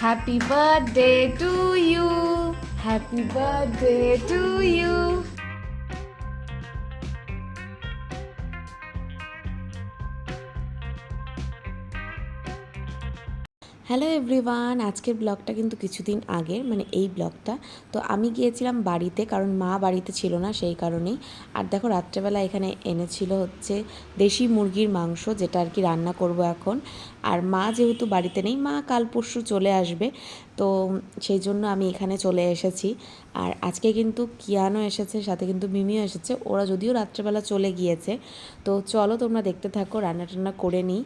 Happy birthday to you. Happy birthday to you. Hello everyone, আজকের ব্লগটা কিন্তু কিছুদিন আগের, মানে এই ব্লগটা। তো আমি গিয়েছিলাম বাড়িতে, কারণ মা বাড়িতে ছিল না, সেই কারণেই। আর দেখো রাত্রেবেলা এখানে এনেছিল হচ্ছে দেশি মুরগির মাংস, যেটা আর কি রান্না করব এখন। আর মা যেহেতু বাড়িতে নেই, মা কাল পরশু চলে আসবে, তো সেই জন্য আমি এখানে চলে এসেছি। আর আজকে কিন্তু কিয়ানও এসেছে, সাথে কিন্তু মিমিও এসেছে। ওরা যদিও রাত্রেবেলা চলে গিয়েছে। তো চলো তোমরা দেখতে থাকো, রান্না টান্না করে নিই।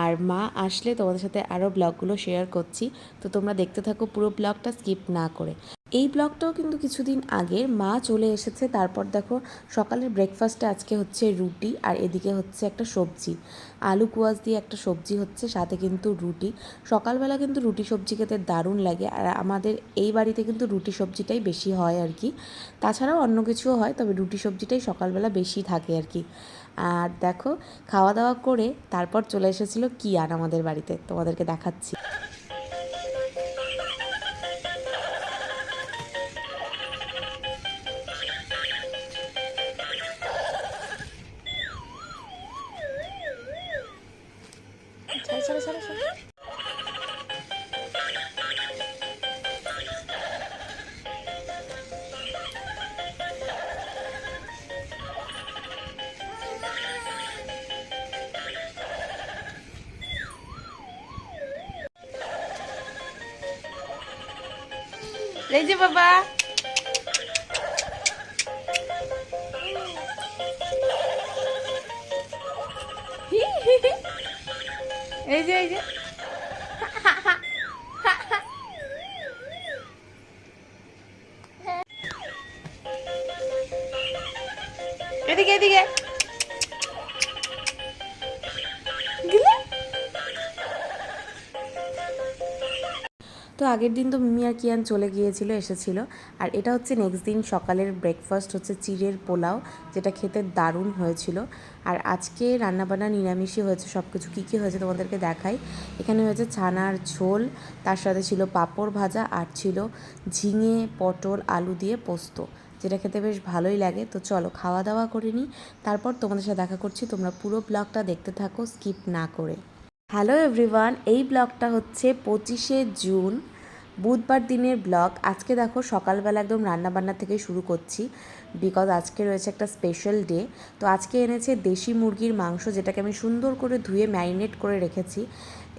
আর মা আসলে তোমাদের সাথে আরও ব্লগগুলো শেয়ার করছি, তো তোমরা দেখতে থাকো পুরো ব্লগটা স্কিপ না করে। এই ব্লগটাও কিন্তু কিছুদিন আগের। মা চলে এসেছে, তারপর দেখো সকালের ব্রেকফাস্টে আজকে হচ্ছে রুটি, আর এদিকে হচ্ছে একটা সবজি, আলু কুয়াশ দিয়ে একটা সবজি হচ্ছে, সাথে কিন্তু রুটি। সকালবেলা কিন্তু রুটি সবজি খেতে দারুণ লাগে, আর আমাদের এই বাড়িতে কিন্তু রুটি সবজিটাই বেশি হয় আর কি। তাছাড়াও অন্য কিছুও হয়, তবে রুটি সবজিটাই সকালবেলা বেশি থাকে আর কি। আর দেখো খাওয়া দাওয়া করে তারপর চলে এসেছিলো কিয়ান আমাদের বাড়িতে, তোমাদেরকে দেখাচ্ছি। এই যে বাবা, এই যে এই যে এদিকে এদিকে তো আগের দিন তো মিমি আর কিয়ান চলে গিয়েছিল, এসেছিল। আর এটা হচ্ছে নেক্সট দিন সকালের ব্রেকফাস্ট, হচ্ছে চিড়ের পোলাও, যেটা খেতে দারুণ হয়েছিল। আর আজকে রান্নাবান্না নিরামিষই হয়েছে, সব কিছু কী কী হয়েছে তোমাদেরকে দেখাই। এখানে হয়েছে ছানার ঝোল, তার সাথে ছিল পাঁপড় ভাজা, আর ছিল ঝিঙে পটল আলু দিয়ে পোস্ত, যেটা খেতে বেশ ভালোই লাগে। তো চলো খাওয়া দাওয়া করে নিই, তারপর তোমাদের সাথে দেখা করছি। তোমরা পুরো ব্লগটা দেখতে থাকো স্কিপ না করে। হ্যালো এভরিওয়ান, এই ব্লগটা হচ্ছে 25শে জুন বুধবার দিনের ব্লগ। আজকে দেখো সকালবেলা একদম রান্নাবান্না থেকে শুরু করছি, বিকজ আজকে রয়েছে একটা স্পেশাল ডে। তো আজকে এনেছে দেশি মুরগির মাংস, যেটাকে আমি সুন্দর করে ধুয়ে ম্যারিনেট করে রেখেছি।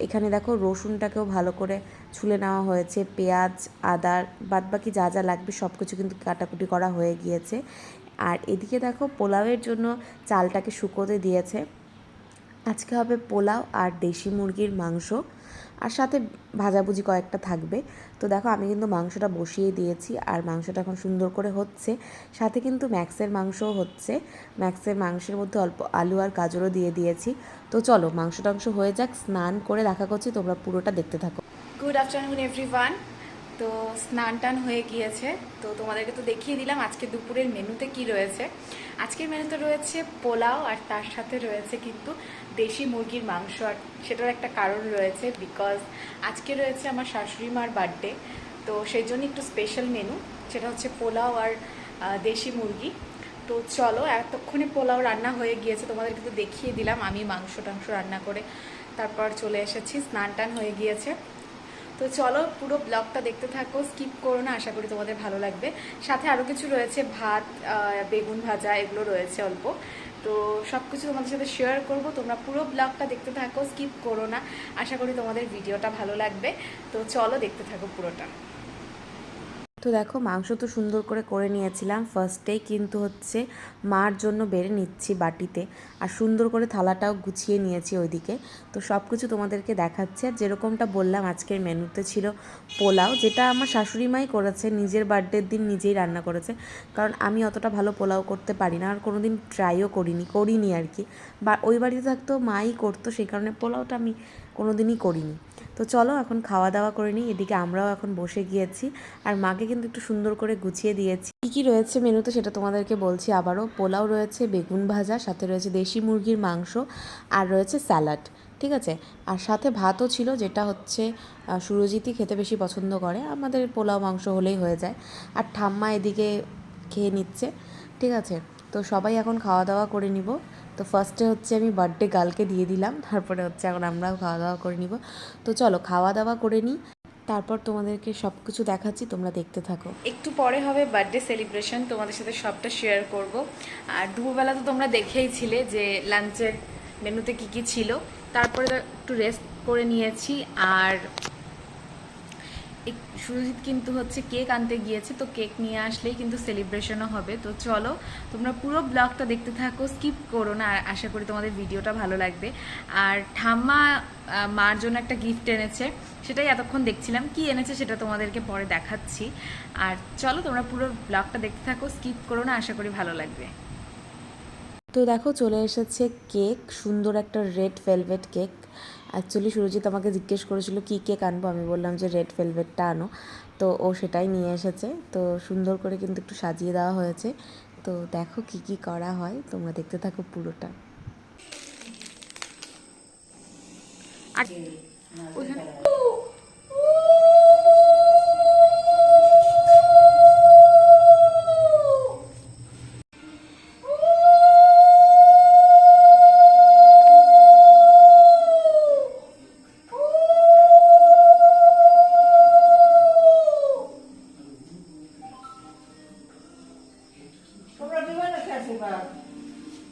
এখানে দেখো রসুনটাকেও ভালো করে ছুলে নেওয়া হয়েছে, পেঁয়াজ আদার বাদবাকি যা যা লাগবে সব কিছু কিন্তু কাটাকুটি করা হয়ে গিয়েছে। আর এদিকে দেখো পোলাওয়ের জন্য চালটাকে শুকোতে দিয়েছে। আজকে হবে পোলাও আর দেশি মুরগির মাংস, আর সাথে ভাজাভুজি কয়েকটা থাকবে। তো দেখো আমি কিন্তু মাংসটা বসিয়ে দিয়েছি, আর মাংসটা এখন সুন্দর করে হচ্ছে। সাথে কিন্তু ম্যাক্সের মাংসও হচ্ছে। ম্যাক্সের মাংসের মধ্যে অল্প আলু আর গাজরও দিয়ে দিয়েছি। তো চলো মাংস টাংস হয়ে যাক, স্নান করে দেখা করছি, তোমরা পুরোটা দেখতে থাকো। Good afternoon everyone. তো স্নান টান হয়ে গিয়েছে, তো তোমাদেরকে তো দেখিয়ে দিলাম আজকে দুপুরের মেনুতে কি রয়েছে। আজকের মেনুতে রয়েছে পোলাও, আর তার সাথে রয়েছে কিন্তু দেশি মুরগির মাংস। আর সেটার একটা কারণ রয়েছে, বিকজ আজকে রয়েছে আমার শাশুড়ি মার বার্থডে, তো সেই জন্য একটু স্পেশাল মেনু, সেটা হচ্ছে পোলাও আর দেশি মুরগি। তো চলো, এতক্ষণে পোলাও রান্না হয়ে গিয়েছে, তোমাদেরকে তো দেখিয়ে দিলাম আমি মাংস টাংস রান্না করে তারপর চলে এসেছি, স্নান টান হয়ে গিয়েছে। তো চলো পুরো ব্লগটা দেখতে থাকো, স্কিপ করো না, আশা করি তোমাদের ভালো লাগবে। সাথে আরও কিছু রয়েছে, ভাত বেগুন ভাজা এগুলো রয়েছে অল্প। তো সব কিছু তোমাদের সাথে শেয়ার করব, তোমরা পুরো ব্লগটা দেখতে থাকো, স্কিপ করো না, আশা করি তোমাদের ভিডিওটা ভালো লাগবে। তো চলো দেখতে থাকো পুরোটা। তো দেখো মাংস তো সুন্দর করে করে নিয়েছিলাম ফার্স্টেই, কিন্তু হচ্ছে মার জন্য বেড়ে নিচ্ছি বাটিতে, আর সুন্দর করে থালাটাও গুছিয়ে নিয়েছি ওইদিকে। তো সব কিছু তোমাদেরকে দেখাচ্ছে। আর যেরকমটা বললাম আজকের মেনুতে ছিল পোলাও, যেটা আমার শাশুড়ি মাই করেছে, নিজের বার্থডের দিন নিজেই রান্না করেছে, কারণ আমি অতটা ভালো পোলাও করতে পারি না, আর কোনো দিন ট্রাইও করিনি আর কি। বা ওই বাড়িতে থাকতেও মাই করতো, সেই কারণে পোলাওটা আমি কোনো দিনই করিনি। তো চলো এখন খাওয়া দাওয়া করে নিই, এদিকে আমরাও এখন বসে গিয়েছি। আর মাকে কিন্তু একটু সুন্দর করে গুছিয়ে দিয়েছি। কী কী রয়েছে মেনুতে সেটা তোমাদেরকে বলছি আবারও। পোলাও রয়েছে, বেগুন ভাজা, সাথে রয়েছে দেশি মুরগির মাংস, আর রয়েছে স্যালাড। ঠিক আছে। আর সাথে ভাতও ছিল, যেটা হচ্ছে সুরজিতই খেতে বেশি পছন্দ করে, আমাদের পোলাও মাংস হলেই হয়ে যায়। আর ঠাম্মা এদিকে খেয়ে নিচ্ছে, ঠিক আছে। তো সবাই এখন খাওয়া দাওয়া করে নিব। তো ফার্স্টে হচ্ছে আমি বার্থডে গার্লকে দিয়ে দিলাম, তারপরে হচ্ছে এখন আমরাও খাওয়া দাওয়া করে নিব। তো চলো খাওয়া দাওয়া করে নিই, তারপর তোমাদেরকে সব কিছু দেখাচ্ছি, তোমরা দেখতে থাকো। একটু পরে হবে বার্থডে সেলিব্রেশন, তোমাদের সাথে সবটা শেয়ার করব। আর দুপুরবেলা তো তোমরা দেখেইছিলে যে লাঞ্চের মেনুতে কি কি ছিল। তারপরে তো একটু রেস্ট করে নিয়েছি। আর সুরজিৎ কিন্তু হচ্ছে কেক আনতে গিয়েছে, তো কেক নিয়ে আসলেই কিন্তু সেলিব্রেশনও হবে। তো চলো তোমরা পুরো ব্লগটা দেখতে থাকো, স্কিপ করো না। আর আশা করি তোমাদের ভিডিওটা ভালো লাগবে। আর ঠাম্মা মার জন্য একটা গিফট এনেছে, সেটাই এতক্ষণ দেখছিলাম। কি এনেছে সেটা তোমাদেরকে পরে দেখাচ্ছি। আর চলো তোমরা পুরো ব্লগটা দেখতে থাকো, স্কিপ করো না, আশা করি ভালো লাগবে। তো দেখো চলে এসেছে কেক, সুন্দর একটা red velvet cake. Actually Surajit আমাকে জিজ্ঞেস করেছিল কী কেক আনবো, আমি বললাম যে রেড ভেলভেটটা আনো। তো ও সেটাই নিয়ে এসেছে। তো সুন্দর করে কিন্তু একটু সাজিয়ে দেওয়া হয়েছে। তো দেখো কি কি করা হয়, তোমরা দেখতে থাকো পুরোটা। আর ওইখানে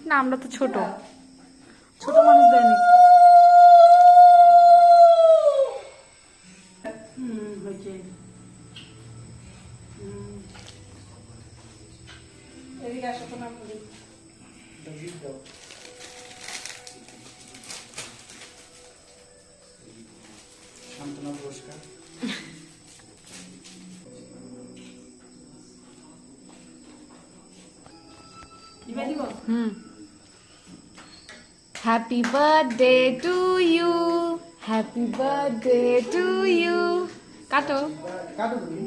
না, আমরা তো ছোট ছোট মানুষ দেয়নি। শান্তনা পুরস্কার। Happy birthday to you, happy birthday to you. কাটো। কাটো তুমি।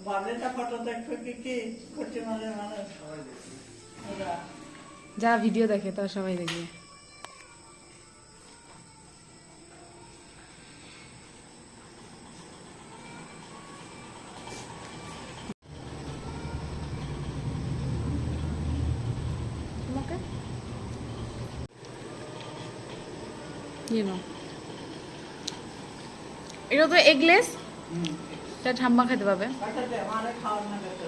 বার্থডেটা ফটো দেখবে কি করছে মানুষ মানুষ যারা ভিডিও দেখে তারা সবাই দেখবে। তোমাকে এটা তো এগলেস, এটা ঠাম্মা খেতে পাবে। আমার খাওয়ার না খেতে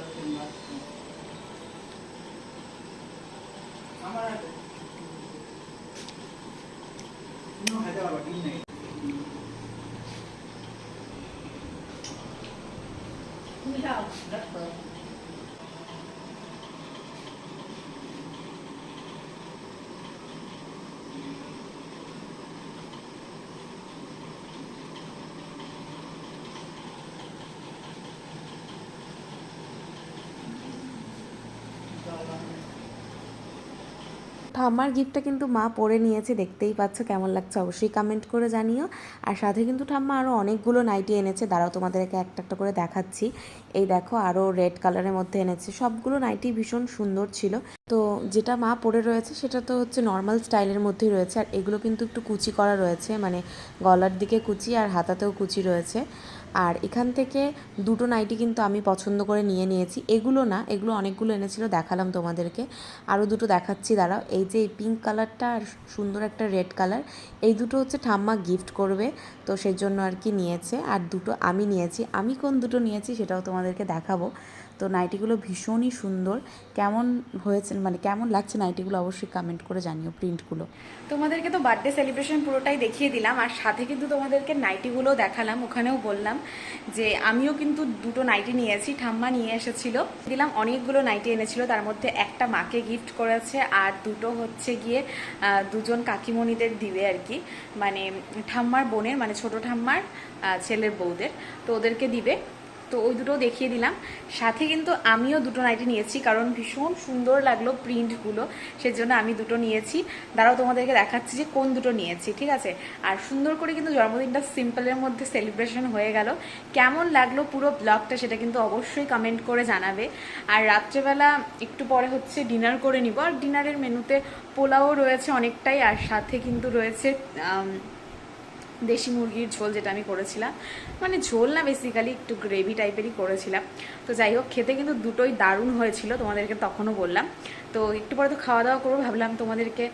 আমার খাইতে পারবা, ঠিক নেই। তুমি খাও দেখো ঠাম্মার গিফটটা কিন্তু মা পরে নিয়েছে, দেখতেই পাচ্ছ। কেমন লাগছে অবশ্যই কমেন্ট করে জানিও। আর সাথে কিন্তু ঠাম্মা আরও অনেকগুলো নাইটি এনেছে, দাঁড়াও তোমাদেরকে একটা একটা করে দেখাচ্ছি। এই দেখো আরও রেড কালারের মধ্যে এনেছে, সবগুলো নাইটি ভীষণ সুন্দর ছিল। তো যেটা মা পরে রয়েছে সেটা তো হচ্ছে নর্মাল স্টাইলের মধ্যেই রয়েছে। আর এগুলো কিন্তু একটু কুচি করা রয়েছে, মানে গলার দিকে কুচি আর হাতাতেও কুচি রয়েছে। আর এখান থেকে দুটো নাইটি কিন্তু আমি পছন্দ করে নিয়ে নিয়েছি। এগুলো না, এগুলো অনেকগুলো এনেছিল, দেখালাম তোমাদেরকে। আরও দুটো দেখাচ্ছি দাঁড়াও। এই যে পিঙ্ক কালারটা আর সুন্দর একটা রেড কালার, এই দুটো হচ্ছে ঠাম্মা গিফট করবে, তো সেই জন্য আর কি নিয়েছে। আর দুটো আমি নিয়েছি। আমি কোন দুটো নিয়েছি সেটাও তোমাদেরকে দেখাবো। তো নাইটিগুলো ভীষণই সুন্দর। কেমন হয়েছে, মানে কেমন লাগছে নাইটিগুলো অবশ্যই কমেন্ট করে জানিও, প্রিন্টগুলো। তোমাদেরকে তো বার্থডে সেলিব্রেশন পুরোটাই দেখিয়ে দিলাম, আর সাথে কিন্তু তোমাদেরকে নাইটিগুলো দেখালাম। ওখানেও বললাম যে আমিও কিন্তু দুটো নাইটি নিয়েছি, ঠাম্মা নিয়ে এসেছিল দিলাম। অনেকগুলো নাইটি এনেছিল, তার মধ্যে একটা মাকে গিফট করেছে, আর দুটো হচ্ছে গিয়ে দুজন কাকিমণিদের দিবে আর কি, মানে ঠাম্মার বোনের, মানে ছোট ঠাম্মার ছেলের বউদের, তো ওদেরকে দিবে। তো ওই দুটো দেখিয়ে দিলাম। সাথে কিন্তু আমিও দুটো নাইটি নিয়েছি, কারণ ভীষণ সুন্দর লাগলো প্রিন্টগুলো, সেজন্য আমি দুটো নিয়েছি। দাঁড়াও তোমাদেরকে দেখাচ্ছি যে কোন দুটো নিয়েছি, ঠিক আছে। আর সুন্দর করে কিন্তু জন্মদিনটা সিম্পলের মধ্যে সেলিব্রেশন হয়ে গেল। কেমন লাগলো পুরো ব্লগটা সেটা কিন্তু অবশ্যই কমেন্ট করে জানাবে। আর রাত্রেবেলা একটু পরে হচ্ছে ডিনার করে নিব, আর ডিনারের মেনুতে পোলাও রয়েছে অনেকটাই, আর সাথে কিন্তু রয়েছে দেশি মুরগির ঝোল, যেটা আমি করেছিলাম, মানে ঝোল না, বেসিক্যালি একটু গ্রেভি টাইপেরই করেছিলাম। তো যাই হোক, খেতে কিন্তু দুটোই দারুণ হয়েছিল, তোমাদেরকে তখনও বললাম। তো একটু পরে তো খাওয়া দাওয়া করবো, ভাবলাম তোমাদেরকে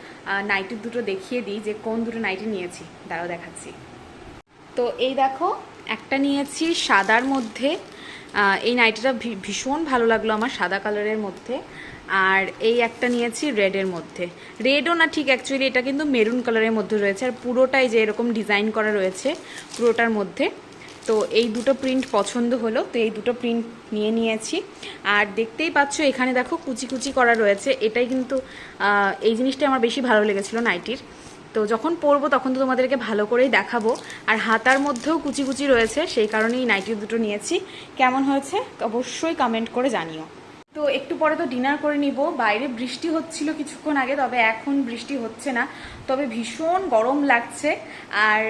নাইটির দুটো দেখিয়ে দিই যে কোন দুটো নাইটি নিয়েছি, দাঁড়াও দেখাচ্ছি। তো এই দেখো, একটা নিয়েছি সাদার মধ্যে, এই নাইটিটা ভীষণ ভালো লাগলো আমার, সাদা কালারের মধ্যে। আর এই একটা নিয়েছি রেডের মধ্যে, রেডও না ঠিক, অ্যাকচুয়ালি এটা কিন্তু মেরুন কালারের মধ্যে রয়েছে, আর পুরোটাই যে এরকম ডিজাইন করা রয়েছে পুরোটার মধ্যে। তো এই দুটো প্রিন্ট পছন্দ হলো, তো এই দুটো প্রিন্ট নিয়ে নিয়েছি। আর দেখতেই পাচ্ছ এখানে দেখো কুচি কুচি করা রয়েছে, এটাই কিন্তু এই জিনিসটা আমার বেশি ভালো লেগেছিলো নাইটির। তো যখন পরবো তখন তো তোমাদেরকে ভালো করেই দেখাবো। আর হাতার মধ্যেও কুচি কুচি রয়েছে, সেই কারণেই নাইটি দুটো নিয়েছি। কেমন হয়েছে অবশ্যই কমেন্ট করে জানিও। তো একটু পরে তো ডিনার করে নিব। বাইরে বৃষ্টি হচ্ছিল কিছুক্ষণ আগে, তবে এখন বৃষ্টি হচ্ছে না, তবে ভীষণ গরম লাগছে। আর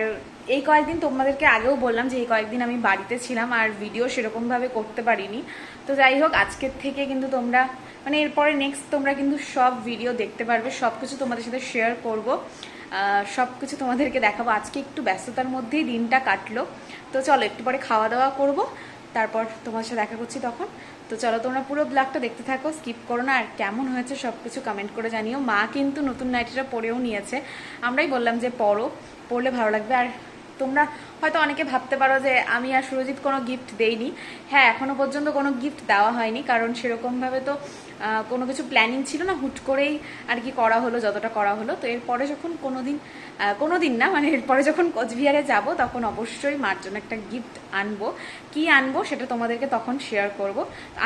এই কয়েকদিন তোমাদেরকে আগেও বললাম যে এই কয়েকদিন আমি বাড়িতে ছিলাম আর ভিডিও সেরকমভাবে করতে পারিনি। তো যাই হোক, আজকের থেকে কিন্তু তোমরা, মানে এরপরে নেক্সট তোমরা কিন্তু সব ভিডিও দেখতে পারবে, সব কিছু তোমাদের সাথে শেয়ার করব, সব কিছু তোমাদেরকে দেখাবো। আজকে একটু ব্যস্ততার মধ্যেই দিনটা কাটলো। তো চলো একটু পরে খাওয়া দাওয়া করব, তারপর তোমার সাথে দেখা করছি তখন। তো চলো তোমরা পুরো ব্লগটা দেখতে থাকো, স্কিপ করো না। আর কেমন হয়েছে সব কিছু কমেন্ট করে জানিও। মা কিন্তু নতুন নাইটিটা পরেও নিয়েছে, আমরাই বললাম যে পরলে ভালো লাগবে। আর তোমরা হয়তো অনেকে ভাবতে পারো যে আমি আর সুরজিৎ কোনো গিফট দেইনি। হ্যাঁ, এখনো পর্যন্ত কোনো গিফট দেওয়া হয়নি, কারণ সেরকমভাবে তো কোনো কিছু প্ল্যানিং ছিল না, হুট করেই আর কি করা হলো যতটা করা হলো। তো এরপরে যখন কোনো দিন না, মানে এরপরে যখন কোচবিহারে যাব তখন অবশ্যই মার জন্য একটা গিফট আনবো। কি আনবো সেটা তোমাদেরকে তখন শেয়ার করব।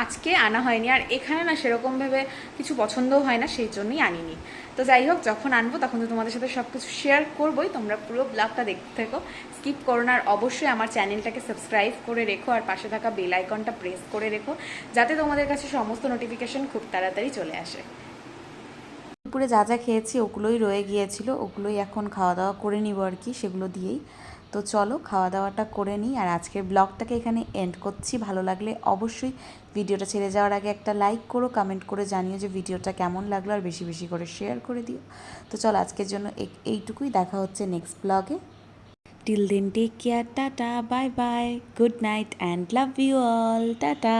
আজকে আনা হয়নি, আর এখানে না সেরকমভাবে কিছু পছন্দও হয় না, সেই জন্যই আনিনি। তো যাই হোক, যখন আনবো তখন তো তোমাদের সাথে সব কিছু শেয়ার করবোই। তোমরা পুরো ব্লগটা দেখতে থাকো, স্কিপ করো না। আর অবশ্যই আমার চ্যানেলটাকে সাবস্ক্রাইব করে রেখো, আর পাশে থাকা বেল আইকনটা প্রেস করে রেখো, যাতে তোমাদের কাছে সমস্ত নোটিফিকেশন খুব তাড়াতাড়ি চলে আসে। দুপুরে যা যা খেয়েছি ওগুলোই রয়ে গিয়েছিল, ওগুলোই এখন খাওয়া দাওয়া করে নিব আর কি, সেগুলো দিয়েই। তো চলো খাওয়া দাওয়াটা করে নিই, আর আজকের ব্লগটাকে এখানে এন্ড করছি। ভালো লাগলে অবশ্যই ভিডিওটা ছেড়ে যাওয়ার আগে একটা লাইক করো, কমেন্ট করে জানিও যে ভিডিওটা কেমন লাগলো, আর বেশি বেশি করে শেয়ার করে দিও। তো চলো আজকের জন্য এইটুকুই, দেখা হচ্ছে নেক্সট ব্লগে। Till then take care, tata, bye bye, good night and love you all, tata.